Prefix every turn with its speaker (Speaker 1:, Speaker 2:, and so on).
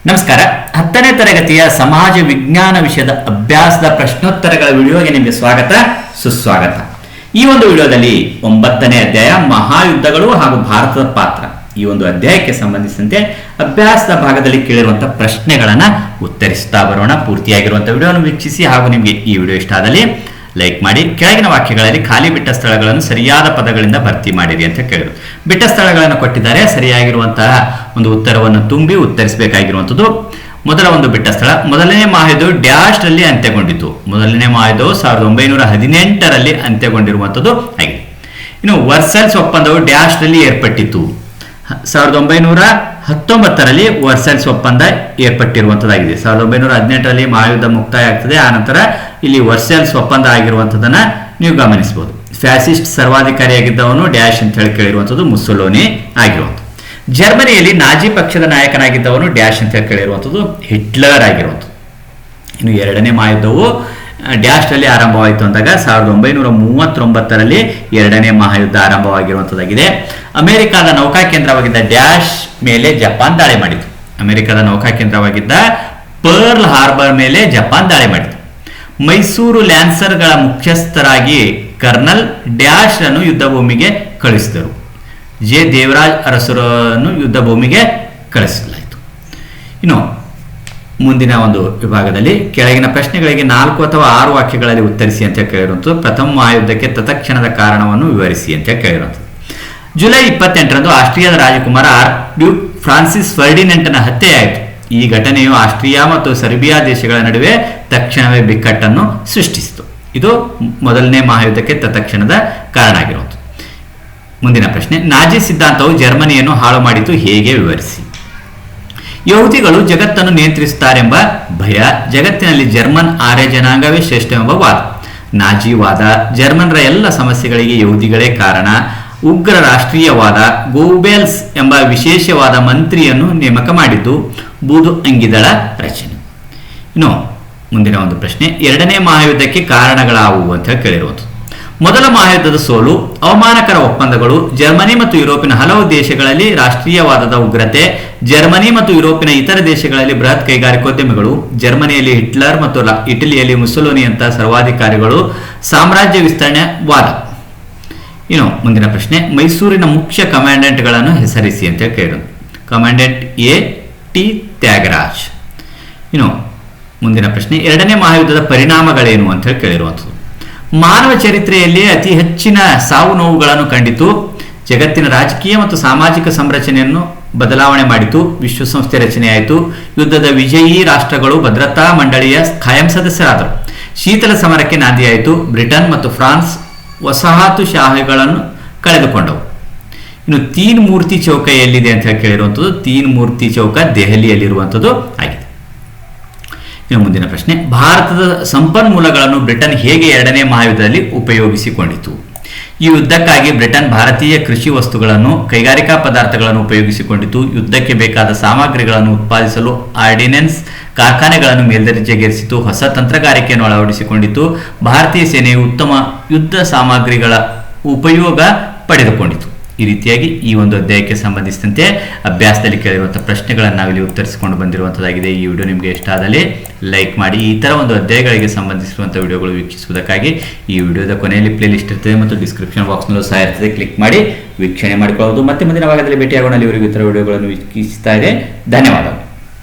Speaker 1: ನಮಸ್ಕಾರ. 10ನೇ ತರಗತಿಯ ಸಮಾಜ ವಿಜ್ಞಾನ ವಿಷಯದ ಅಭ್ಯಾಸದ ಪ್ರಶ್ನೋತ್ತರಗಳ ವಿಡಿಯೋಗೆ ನಿಮಗೆ ಸ್ವಾಗತ ಸುಸ್ವಾಗತ. ಈ ಒಂದು ವಿಡಿಯೋದಲ್ಲಿ 9ನೇ ಅಧ್ಯಾಯ ಮಹಾಯುದ್ಧಗಳು ಹಾಗೂ ಭಾರತದ ಪಾತ್ರ ಈ ಒಂದು ಅಧ್ಯಾಯಕ್ಕೆ ಸಂಬಂಧಿಸಿದಂತೆ ಅಭ್ಯಾಸದ ಭಾಗದಲ್ಲಿ ಕೇಳಿರುವಂತಹ ಪ್ರಶ್ನೆಗಳನ್ನ ಉತ್ತರಿಸ್ತಾ ಬರೋಣ. ಪೂರ್ತಿಯಾಗಿರುವಂತಹ ವಿಡಿಯೋವನ್ನು ವೀಕ್ಷಿಸಿ ಹಾಗೂ ನಿಮಗೆ ಈ ವಿಡಿಯೋ ಇಷ್ಟ ಆದಲ್ಲಿ ಲೈಕ್ ಮಾಡಿ. ಕೆಳಗಿನ ವಾಕ್ಯಗಳಲ್ಲಿ ಖಾಲಿ ಬಿಟ್ಟ ಸ್ಥಳಗಳನ್ನು ಸರಿಯಾದ ಪದಗಳಿಂದ ಭರ್ತಿ ಮಾಡಿರಿ ಅಂತ ಕೇಳಿದ್ರು. ಬಿಟ್ಟ ಸ್ಥಳಗಳನ್ನು ಕೊಟ್ಟಿದ್ದಾರೆ, ಸರಿಯಾಗಿರುವಂತಹ ಒಂದು ಉತ್ತರವನ್ನು ತುಂಬಿ ಉತ್ತರಿಸಬೇಕಾಗಿರುವಂಥದ್ದು. ಮೊದಲ ಒಂದು ಬಿಟ್ಟ ಸ್ಥಳ, ಮೊದಲನೇ ಮಹಾಯುದ್ಧವು ಡ್ಯಾಶ್ ರಲ್ಲಿ ಅಂತ್ಯಗೊಂಡಿತು. ಮೊದಲನೇ ಮಹಾಯುದ್ಧವು 1918ರಲ್ಲಿ ಅಂತ್ಯಗೊಂಡಿರುವಂಥದ್ದು ಆಗಿದೆ. ಇನ್ನು ವರ್ಸಲ್ಸ್ ಒಪ್ಪಂದವು ಡ್ಯಾಶ್ ರಲ್ಲಿ ಏರ್ಪಟ್ಟಿತು. 1919ರಲ್ಲಿ ವರ್ಸಲ್ಸ್ ಒಪ್ಪಂದ ಏರ್ಪಟ್ಟಿರುವಂತದ್ದಾಗಿದೆ. 1918ರಲ್ಲಿ ಮಹಾಯುದ್ಧ ಮುಕ್ತಾಯ ಆಗ್ತದೆ. ಆ ನಂತರ ಇಲ್ಲಿ ವರ್ಸಲ್ಸ್ ಒಪ್ಪಂದ ಆಗಿರುವಂತದನ್ನ ನೀವು ಗಮನಿಸಬಹುದು. ಫ್ಯಾಸಿಸ್ಟ್ ಸರ್ವಾಧಿಕಾರಿಯಾಗಿದ್ದವನು ಡ್ಯಾಶ್ ಅಂತ ಹೇಳಿ ಕೇಳಿರುವಂಥದ್ದು ಮುಸೊಲಿನಿ ಆಗಿರುವಂಥದ್ದು. ಜರ್ಮನಿಯಲ್ಲಿ ನಾಜಿ ಪಕ್ಷದ ನಾಯಕನಾಗಿದ್ದವನು ಡ್ಯಾಶ್ ಅಂತ ಹೇಳಿ ಕೇಳಿರುವಂಥದ್ದು ಹಿಟ್ಲರ್ ಆಗಿರುವಂಥದ್ದು. ಇನ್ನು ಎರಡನೇ ಮಹಾಯುದ್ಧವು ಡ್ಯಾಶ್ ರಲ್ಲಿ ಆರಂಭವಾಯಿತು ಅಂದಾಗ 1939ರಲ್ಲಿ ಎರಡನೇ ಮಹಾಯುದ್ಧ ಆರಂಭವಾಗಿರುವಂತದ್ದಾಗಿದೆ. ಅಮೆರಿಕದ ನೌಕಾ ಕೇಂದ್ರವಾಗಿದ್ದ ಡ್ಯಾಶ್ ಮೇಲೆ ಜಪಾನ್ ದಾಳಿ ಮಾಡಿತು. ಅಮೆರಿಕದ ನೌಕಾ ಕೇಂದ್ರವಾಗಿದ್ದ ಪರ್ಲ್ ಹಾರ್ಬರ್ ಮೇಲೆ ಜಪಾನ್ ದಾಳಿ ಮಾಡಿತು. ಮೈಸೂರು ಲ್ಯಾನ್ಸರ್ಗಳ ಮುಖ್ಯಸ್ಥರಾಗಿ ಕರ್ನಲ್ ಡ್ಯಾಶ್ ಅನ್ನು ಯುದ್ಧ ಭೂಮಿಗೆ ಕಳಿಸಿದರು. ಜೆ ದೇವರಾಜ್ ಅರಸರನ್ನು ಯುದ್ಧ ಭೂಮಿಗೆ ಕಳಿಸಲಾಯಿತು. ಇನ್ನು ಮುಂದಿನ ಒಂದು ವಿಭಾಗದಲ್ಲಿ ಕೆಳಗಿನ ಪ್ರಶ್ನೆಗಳಿಗೆ 4 ಅಥವಾ 6 ವಾಕ್ಯಗಳಲ್ಲಿ ಉತ್ತರಿಸಿ ಅಂತ ಕೇಳಿರುವಂಥದ್ದು. ಪ್ರಥಮ ಮಹಾಯುದ್ಧಕ್ಕೆ ತತ್ಕ್ಷಣದ ಕಾರಣವನ್ನು ವಿವರಿಸಿ ಅಂತ ಕೇಳಿರುವಂಥದ್ದು. ಜುಲೈ 28ರಂದು ಆಸ್ಟ್ರಿಯಾದ ರಾಜಕುಮಾರ ಆರ್ಕ್ಡ್ಯೂಕ್ ಫ್ರಾನ್ಸಿಸ್ ಫರ್ಡಿನೆಂಟನ ಹತ್ಯೆಯಾಯಿತು. ಈ ಘಟನೆಯು ಆಸ್ಟ್ರಿಯಾ ಮತ್ತು ಸರ್ಬಿಯಾ ದೇಶಗಳ ನಡುವೆ ತಕ್ಷಣವೇ ಬಿಕ್ಕಟ್ಟನ್ನು ಸೃಷ್ಟಿಸಿತು. ಇದು ಮೊದಲನೇ ಮಹಾಯುದ್ಧಕ್ಕೆ ತತ್ಕ್ಷಣದ ಕಾರಣ ಆಗಿರುವಂಥದ್ದು. ಮುಂದಿನ ಪ್ರಶ್ನೆ, ನಾಜಿ ಸಿದ್ಧಾಂತವು ಜರ್ಮನಿಯನ್ನು ಹಾಳು ಮಾಡಿತು, ಹೇಗೆ ವಿವರಿಸಿ. ಯಹೂದಿಗಳು ಜಗತ್ತನ್ನು ನಿಯಂತ್ರಿಸುತ್ತಾರೆಂಬ ಭಯ, ಜಗತ್ತಿನಲ್ಲಿ ಜರ್ಮನ್ ಆರ್ಯ ಜನಾಂಗವೇ ಶ್ರೇಷ್ಠವೆಂಬ ವಾದ, ನಾಜಿವಾದ, ಜರ್ಮನ್ರ ಎಲ್ಲ ಸಮಸ್ಯೆಗಳಿಗೆ ಯಹೂದಿಗಳೇ ಕಾರಣ, ಉಗ್ರ ರಾಷ್ಟ್ರೀಯವಾದ, ಗೋಬೆಲ್ಸ್ ಎಂಬ ವಿಶೇಷವಾದ ಮಂತ್ರಿಯನ್ನು ನೇಮಕ ಮಾಡಿದ್ದು, ಬೂದು ಅಂಗಿದಳ ರಚನೆ. ಇನ್ನು ಮುಂದಿನ ಒಂದು ಪ್ರಶ್ನೆ, ಎರಡನೇ ಮಹಾಯುದ್ಧಕ್ಕೆ ಕಾರಣಗಳಾವುವು ಅಂತ ಕೇಳಿರುವಂಥದ್ದು. ಮೊದಲ ಮಹಾಯುದ್ಧದ ಸೋಲು, ಅವಮಾನಕರ ಒಪ್ಪಂದಗಳು, ಜರ್ಮನಿ ಮತ್ತು ಯುರೋಪಿನ ಹಲವು ದೇಶಗಳಲ್ಲಿ ರಾಷ್ಟ್ರೀಯವಾದದ ಉಗ್ರತೆ, ಜರ್ಮನಿ ಮತ್ತು ಯುರೋಪಿನ ಇತರ ದೇಶಗಳಲ್ಲಿ ಬೃಹತ್ ಕೈಗಾರಿಕೋದ್ಯಮಿಗಳು, ಜರ್ಮನಿಯಲ್ಲಿ ಹಿಟ್ಲರ್ ಮತ್ತು ಇಟಲಿಯಲ್ಲಿ ಮುಸೊಲಿನಿಯಂತಹ ಸರ್ವಾಧಿಕಾರಿಗಳು, ಸಾಮ್ರಾಜ್ಯ ವಿಸ್ತರಣೆ ವಾದ. ಇನ್ನು ಮುಂದಿನ ಪ್ರಶ್ನೆ, ಮೈಸೂರಿನ ಮುಖ್ಯ ಕಮಾಂಡೆಂಟ್ಗಳನ್ನು ಹೆಸರಿಸಿ ಅಂತ ಕೇಳಿರೋದು. Commandant A T Thyagaraj. ಇನ್ನು ಮುಂದಿನ ಪ್ರಶ್ನೆ, ಎರಡನೇ ಮಹಾಯುದ್ಧದ ಪರಿಣಾಮಗಳೇನು ಅಂತ ಹೇಳಿ ಕೇಳಿರುವಂಥದ್ದು. ಮಾನವ ಚರಿತ್ರೆಯಲ್ಲಿ ಅತಿ ಹೆಚ್ಚಿನ ಸಾವು ನೋವುಗಳನ್ನು ಕಂಡಿತು, ಜಗತ್ತಿನ ರಾಜಕೀಯ ಮತ್ತು ಸಾಮಾಜಿಕ ಸಂರಚನೆಯನ್ನು ಬದಲಾವಣೆ ಮಾಡಿತು, ವಿಶ್ವಸಂಸ್ಥೆ ರಚನೆಯಾಯಿತು, ಯುದ್ಧದ ವಿಜಯೀ ರಾಷ್ಟ್ರಗಳು ಭದ್ರತಾ ಮಂಡಳಿಯ ಖಾಯಂ ಸದಸ್ಯರಾದರು, ಶೀತಲ ಸಮರಕ್ಕೆ ನಾಂದಿಯಾಯಿತು, ಬ್ರಿಟನ್ ಮತ್ತು ಫ್ರಾನ್ಸ್ ವಸಾಹತುಶಾಹಿಗಳನ್ನು ಕಳೆದುಕೊಂಡವು. ಇನ್ನು ತೀನ್ ಮೂರ್ತಿ ಚೌಕ ಎಲ್ಲಿದೆ ಅಂತ ಹೇಳಿ ಕೇಳಿರುವಂಥದ್ದು. ತೀನ್ ಮೂರ್ತಿ ಚೌಕ ದೆಹಲಿಯಲ್ಲಿರುವಂಥದ್ದು ಆಗಿದೆ. ಇನ್ನು ಮುಂದಿನ ಪ್ರಶ್ನೆ, ಭಾರತದ ಸಂಪನ್ಮೂಲಗಳನ್ನು ಬ್ರಿಟನ್ ಹೇಗೆ ಎರಡನೇ ಮಹಾಯುದ್ಧದಲ್ಲಿ ಉಪಯೋಗಿಸಿಕೊಂಡಿತು. ಈ ಯುದ್ಧಕ್ಕಾಗಿ ಬ್ರಿಟನ್ ಭಾರತೀಯ ಕೃಷಿ ವಸ್ತುಗಳನ್ನು, ಕೈಗಾರಿಕಾ ಪದಾರ್ಥಗಳನ್ನು ಉಪಯೋಗಿಸಿಕೊಂಡಿತು. ಯುದ್ಧಕ್ಕೆ ಬೇಕಾದ ಸಾಮಗ್ರಿಗಳನ್ನು ಉತ್ಪಾದಿಸಲು ಆರ್ಡಿನೆನ್ಸ್ ಕಾರ್ಖಾನೆಗಳನ್ನು ಮೇಲ್ದರ್ಜೆಗೇರಿಸಿತು. ಹೊಸ ತಂತ್ರಗಾರಿಕೆಯನ್ನು ಅಳವಡಿಸಿಕೊಂಡಿತು. ಭಾರತೀಯ ಸೇನೆಯು ಉತ್ತಮ ಯುದ್ಧ ಸಾಮಗ್ರಿಗಳ ಉಪಯೋಗ ಪಡೆದುಕೊಂಡಿತು. ಈ ರೀತಿಯಾಗಿ ಈ ಒಂದು ಅಧ್ಯಾಯಕ್ಕೆ ಸಂಬಂಧಿಸಿದಂತೆ ಅಭ್ಯಾಸದಲ್ಲಿ ಕೇಳಿರುವಂತಹ ಪ್ರಶ್ನೆಗಳನ್ನು ನಾವಿಲ್ಲಿ ಉತ್ತರಿಸಿಕೊಂಡು ಬಂದಿರುವಂಥದ್ದಾಗಿದೆ. ಈ ವಿಡಿಯೋ ನಿಮಗೆ ಇಷ್ಟ ಆದಲ್ಲಿ ಲೈಕ್ ಮಾಡಿ. ಈ ಥರ ಒಂದು ಅಧ್ಯಾಯಗಳಿಗೆ ಸಂಬಂಧಿಸಿರುವಂಥ ವಿಡಿಯೋಗಳು ವೀಕ್ಷಿಸುವುದಕ್ಕಾಗಿ ಈ ವಿಡಿಯೋದ ಕೊನೆಯಲ್ಲಿ ಪ್ಲೇ ಲಿಸ್ಟ್ ಇರ್ತದೆ ಮತ್ತು ಡಿಸ್ಕ್ರಿಪ್ಷನ್ ಬಾಕ್ಸ್ನಲ್ಲೂ ಸಹ ಇರ್ತದೆ, ಕ್ಲಿಕ್ ಮಾಡಿ ವೀಕ್ಷಣೆ ಮಾಡಿಕೊಳ್ಳಬಹುದು. ಮತ್ತೆ ಮುಂದಿನ ಭಾಗದಲ್ಲಿ ಭೇಟಿಯಾಗೋಣ. ಇವರಿಗೆ ಇತರ ವಿಡಿಯೋಗಳನ್ನು ವೀಕ್ಷಿಸ್ತಾ ಇದೆ. ಧನ್ಯವಾದಗಳು.